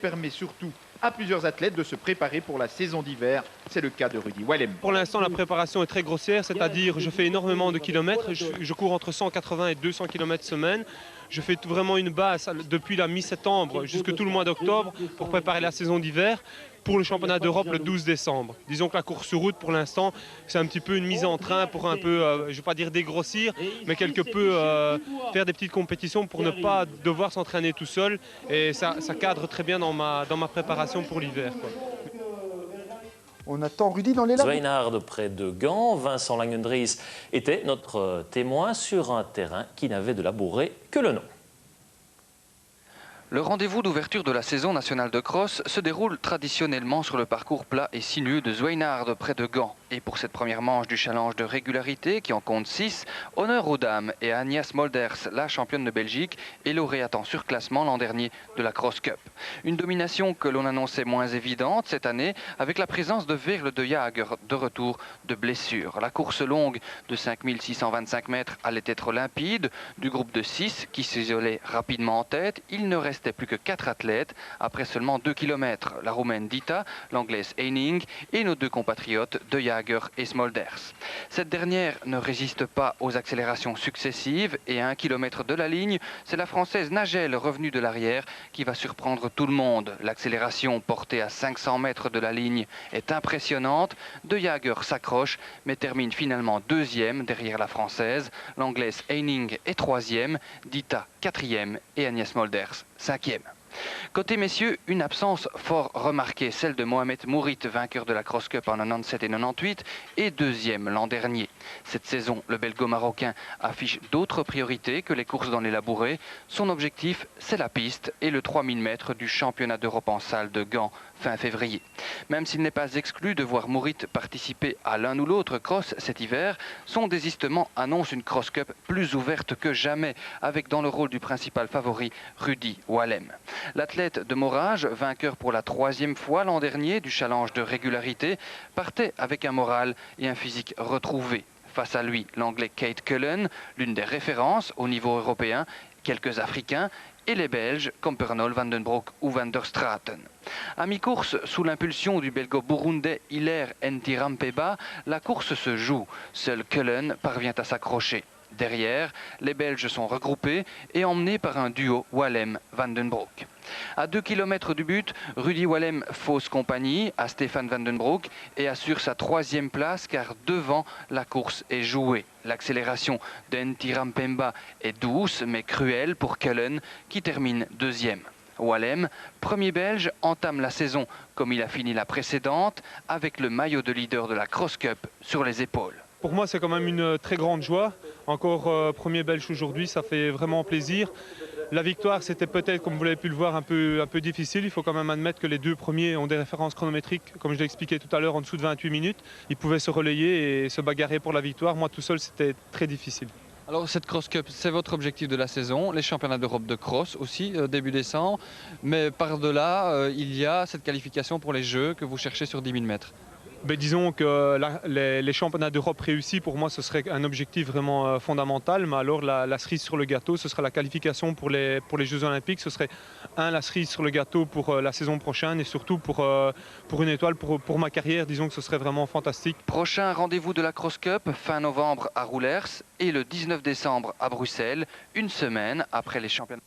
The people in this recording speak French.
permet surtout à plusieurs athlètes de se préparer pour la saison d'hiver. C'est le cas de Rudy Wallem. Pour l'instant, la préparation est très grossière, c'est-à-dire je fais énormément de kilomètres. Je cours entre 180 et 200 km semaine. Je fais vraiment une base depuis la mi-septembre jusqu'à tout le mois d'octobre pour préparer la saison d'hiver pour le championnat d'Europe le 12 décembre. Disons que la course sur route, pour l'instant, c'est un petit peu une mise en train pour un peu, je ne vais pas dire dégrossir, mais quelque peu faire des petites compétitions pour ne pas devoir s'entraîner tout seul. Et ça cadre très bien dans ma préparation pour l'hiver. On attend Rudy dans les lacs. Zwijnaarden près de Gand, Vincent Langendries était notre témoin sur un terrain qui n'avait de labouré que le nom. Le rendez-vous d'ouverture de la saison nationale de cross se déroule traditionnellement sur le parcours plat et sinueux de Zwijnaarden près de Gand. Et pour cette première manche du challenge de régularité, qui en compte 6, honneur aux dames et à Agnès Molders, la championne de Belgique et lauréate en surclassement l'an dernier de la Cross Cup. Une domination que l'on annonçait moins évidente cette année avec la présence de Veerle de Jager de retour de blessure. La course longue de 5625 mètres allait être limpide. Du groupe de 6 qui s'isolait rapidement en tête, il ne restait plus que 4 athlètes après seulement 2 km. La Roumaine Dita, l'Anglaise Heining et nos deux compatriotes de Jager et Smolders. Cette dernière ne résiste pas aux accélérations successives et à 1 km de la ligne, c'est la Française Nagel revenue de l'arrière qui va surprendre tout le monde. L'accélération portée à 500 mètres de la ligne est impressionnante. De Jager s'accroche mais termine finalement deuxième derrière la Française. L'Anglaise Heining est troisième, Dita quatrième et Agnès Molders cinquième. Côté messieurs, une absence fort remarquée, celle de Mohamed Mourit, vainqueur de la Cross Cup en 97 et 98 et deuxième l'an dernier. Cette saison, le belgo-marocain affiche d'autres priorités que les courses dans les labourés. Son objectif, c'est la piste et le 3000 mètres du championnat d'Europe en salle de Gand fin février. Même s'il n'est pas exclu de voir Mourit participer à l'un ou l'autre cross cet hiver, son désistement annonce une Cross Cup plus ouverte que jamais, avec dans le rôle du principal favori Rudy Wallem. L'athlète de Morage, vainqueur pour la 3e fois l'an dernier du challenge de régularité, partait avec un moral et un physique retrouvés. Face à lui, l'anglais Kate Cullen, l'une des références au niveau européen, quelques Africains et les Belges comme Pernol, Van den Broek ou Van der Straten. À mi-course, sous l'impulsion du belgo-burundais Hilaire Ntirampeba, la course se joue. Seul Cullen parvient à s'accrocher. Derrière, les Belges sont regroupés et emmenés par un duo Wallem-Van den Broek. À 2 km du but, Rudy Wallem fausse compagnie à Stefan Van den Broek et assure sa 3e place car devant, la course est jouée. L'accélération de Ntirampeba est douce mais cruelle pour Cullen qui termine 2e. Wallem, premier belge, entame la saison comme il a fini la précédente avec le maillot de leader de la Cross Cup sur les épaules. Pour moi, c'est quand même une très grande joie. Encore premier belge aujourd'hui, ça fait vraiment plaisir. La victoire, c'était peut-être, comme vous l'avez pu le voir, un peu difficile. Il faut quand même admettre que les deux premiers ont des références chronométriques, comme je l'ai expliqué tout à l'heure, en dessous de 28 minutes. Ils pouvaient se relayer et se bagarrer pour la victoire. Moi, tout seul, c'était très difficile. Alors cette Cross Cup, c'est votre objectif de la saison, les championnats d'Europe de cross aussi, début décembre. Mais par-delà, il y a cette qualification pour les Jeux que vous cherchez sur 10 000 mètres. Ben, disons que les championnats d'Europe réussis, pour moi, ce serait un objectif vraiment fondamental. Mais alors, la cerise sur le gâteau, ce serait la qualification pour les Jeux Olympiques. Ce serait, la cerise sur le gâteau pour la saison prochaine et surtout pour une étoile pour ma carrière. Disons que ce serait vraiment fantastique. Prochain rendez-vous de la Cross Cup, fin novembre à Roulers et le 19 décembre à Bruxelles, une semaine après les championnats.